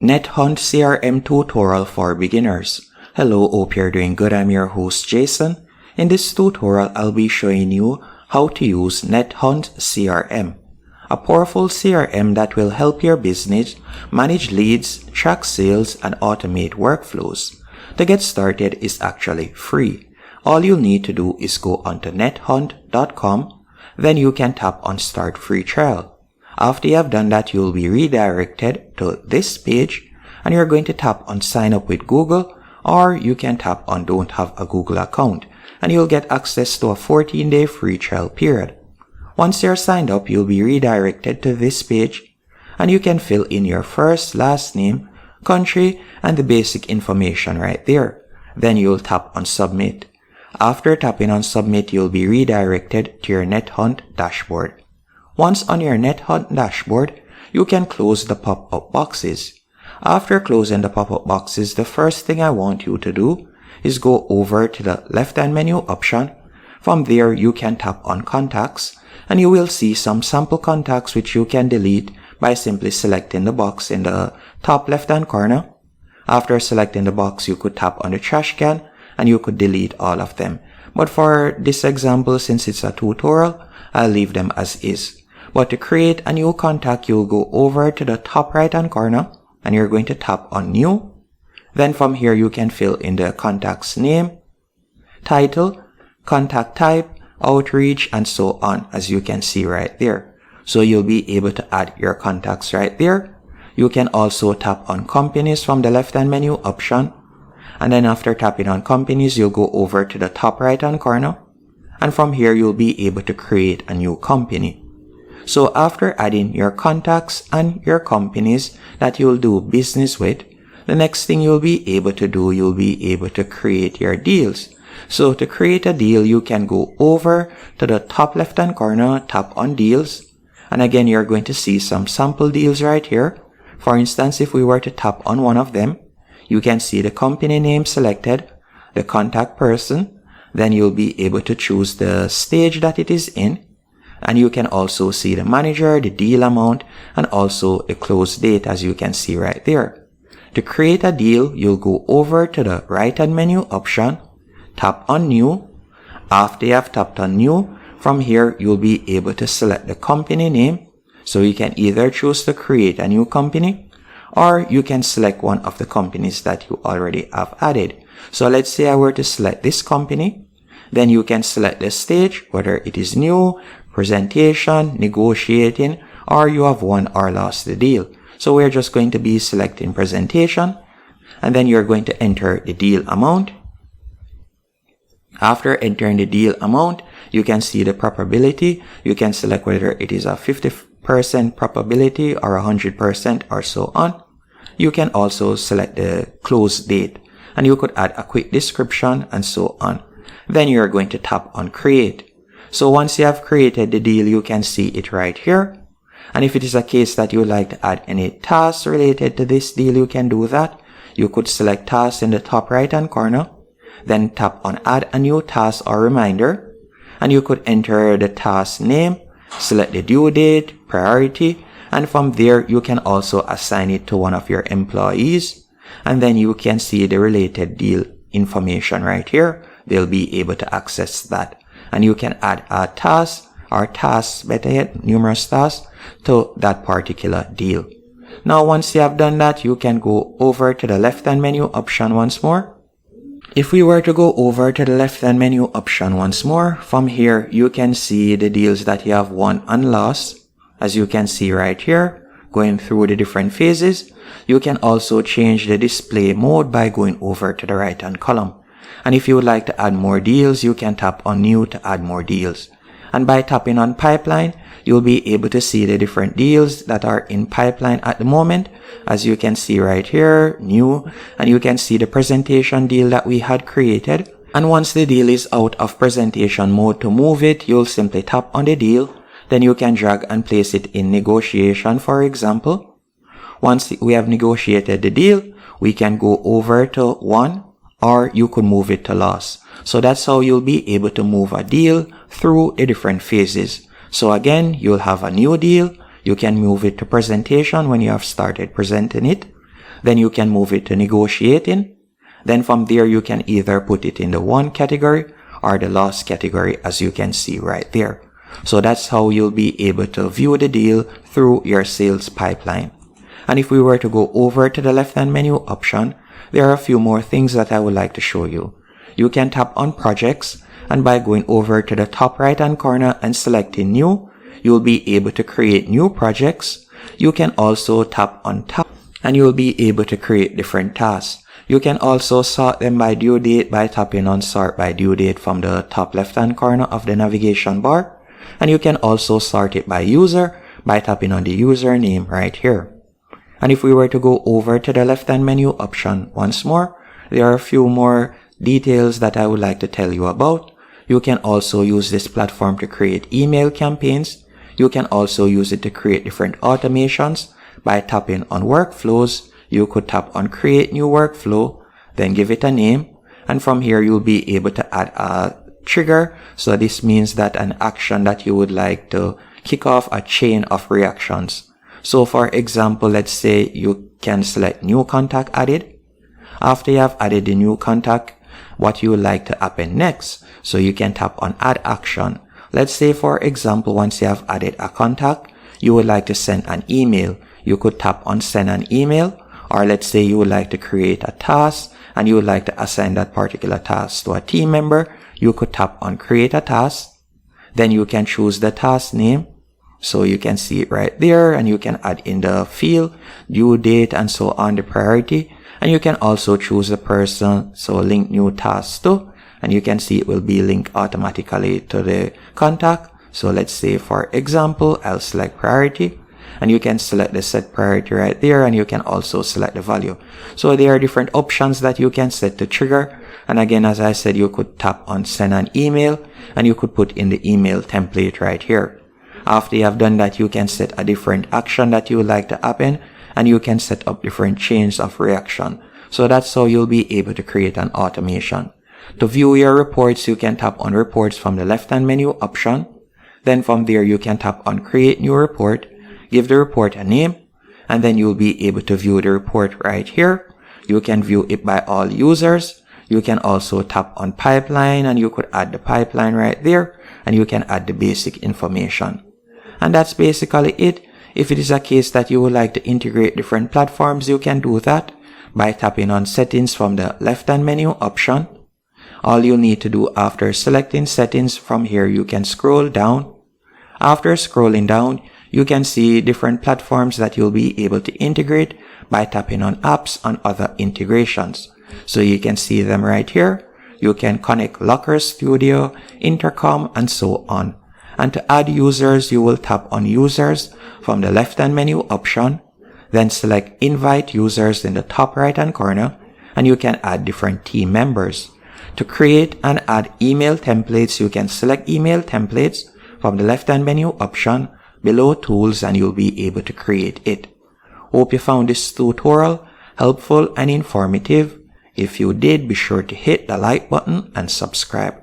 NetHunt CRM tutorial for beginners. Hello, hope you're doing good. I'm your host Jason. In this tutorial, I'll be showing you how to use NetHunt CRM, a powerful CRM that will help your business manage leads, track sales, and automate workflows. To get started is actually free. All you'll need to do is go onto nethunt.com, then you can tap on Start Free Trial. After you have done that, you'll be redirected to this page and you're going to tap on Sign Up with Google, or you can tap on Don't Have a Google Account and you'll get access to a 14-day free trial period. Once you're signed up, you'll be redirected to this page and you can fill in your first, last name, country, and the basic information right there. Then you'll tap on Submit. After tapping on Submit, you'll be redirected to your NetHunt dashboard. Once on your NetHunt dashboard, you can close the pop-up boxes. After closing the pop-up boxes, the first thing I want you to do is go over to the left-hand menu option. From there, you can tap on Contacts, and you will see some sample contacts which you can delete by simply selecting the box in the top left-hand corner. After selecting the box, you could tap on the trash can, and you could delete all of them. But for this example, since it's a tutorial, I'll leave them as is. But to create a new contact, you'll go over to the top right hand corner and you're going to tap on New. Then from here, you can fill in the contact's name, title, contact type, outreach, and so on, as you can see right there. So you'll be able to add your contacts right there. You can also tap on companies from the left hand menu option. And then after tapping on companies, you'll go over to the top right hand corner. And from here, you'll be able to create a new company. So after adding your contacts and your companies that you'll do business with, the next thing you'll be able to do, you'll be able to create your deals. So to create a deal, you can go over to the top left hand corner, tap on deals. And again, you're going to see some sample deals right here. For instance, if we were to tap on one of them, you can see the company name selected, the contact person. Then you'll be able to choose the stage that it is in. And you can also see the manager, the deal amount, and also the close date, as you can see right there. To create a deal, you'll go over to the right hand menu option, tap on New. After you have tapped on New, from here, you'll be able to select the company name. So you can either choose to create a new company, or you can select one of the companies that you already have added. So let's say I were to select this company. Then you can select the stage, whether it is new, presentation, negotiating, or you have won or lost the deal. So we're just going to be selecting presentation, and then you're going to enter the deal amount. After entering the deal amount, you can see the probability. You can select whether it is a 50% probability or 100% or so on. You can also select the close date, and you could add a quick description and so on. Then you're going to tap on Create. So once you have created the deal, you can see it right here. And if it is a case that you would like to add any tasks related to this deal, you can do that. You could select tasks in the top right hand corner, then tap on Add a new task or reminder, and you could enter the task name, select the due date, priority, and from there you can also assign it to one of your employees, and then you can see the related deal information right here. They'll be able to access that. And you can add a task or tasks, better yet, numerous tasks to that particular deal. Now, once you have done that, you can go over to the left-hand menu option once more. If we were to go over to the left-hand menu option once more, from here, you can see the deals that you have won and lost. As you can see right here, going through the different phases. You can also change the display mode by going over to the right-hand column. And if you would like to add more deals, you can tap on New to add more deals. And by tapping on Pipeline, you'll be able to see the different deals that are in pipeline at the moment. As you can see right here, New, and you can see the presentation deal that we had created. And once the deal is out of presentation mode, to move it, you'll simply tap on the deal. Then you can drag and place it in negotiation, for example. Once we have negotiated the deal, we can go over to Won, or you could move it to loss. So that's how you'll be able to move a deal through the different phases. So again, you'll have a new deal. You can move it to presentation when you have started presenting it. Then you can move it to negotiating. Then from there, you can either put it in the won category or the loss category, as you can see right there. So that's how you'll be able to view the deal through your sales pipeline. And if we were to go over to the left-hand menu option, there are a few more things that I would like to show you. You can tap on projects, and by going over to the top right-hand corner and selecting new, you'll be able to create new projects. You can also tap on tab, and you'll be able to create different tasks. You can also sort them by due date by tapping on sort by due date from the top left-hand corner of the navigation bar. And you can also sort it by user by tapping on the username right here. And if we were to go over to the left-hand menu option once more, there are a few more details that I would like to tell you about. You can also use this platform to create email campaigns. You can also use it to create different automations. By tapping on workflows, you could tap on create new workflow, then give it a name. And from here, you'll be able to add a trigger. So this means that an action that you would like to kick off a chain of reactions. So for example, let's say you can select new contact added. After you have added the new contact, what you would like to happen next. So you can tap on add action. Let's say for example, once you have added a contact, you would like to send an email. You could tap on send an email, or let's say you would like to create a task and you would like to assign that particular task to a team member. You could tap on create a task. Then you can choose the task name. So you can see it right there, and you can add in the field, due date, and so on, the priority. And you can also choose the person, so link new task to, and you can see it will be linked automatically to the contact. So let's say for example, I'll select priority, and you can select the set priority right there, and you can also select the value. So there are different options that you can set to trigger. And again, as I said, you could tap on send an email, and you could put in the email template right here. After you have done that, you can set a different action that you would like to happen, and you can set up different chains of reaction. So that's how you'll be able to create an automation. To view your reports, you can tap on reports from the left-hand menu option. Then from there, you can tap on create new report, give the report a name, and then you'll be able to view the report right here. You can view it by all users. You can also tap on pipeline, and you could add the pipeline right there, and you can add the basic information. And that's basically it. If it is a case that you would like to integrate different platforms, you can do that by tapping on settings from the left-hand menu option. All you need to do after selecting settings from here, you can scroll down. After scrolling down, you can see different platforms that you'll be able to integrate by tapping on apps and other integrations. So you can see them right here. You can connect Locker Studio, Intercom, and so on. And to add users, you will tap on users from the left-hand menu option, then select invite users in the top right-hand corner, and you can add different team members. To create and add email templates, you can select email templates from the left-hand menu option below tools, and you'll be able to create it. Hope you found this tutorial helpful and informative. If you did, be sure to hit the like button and subscribe.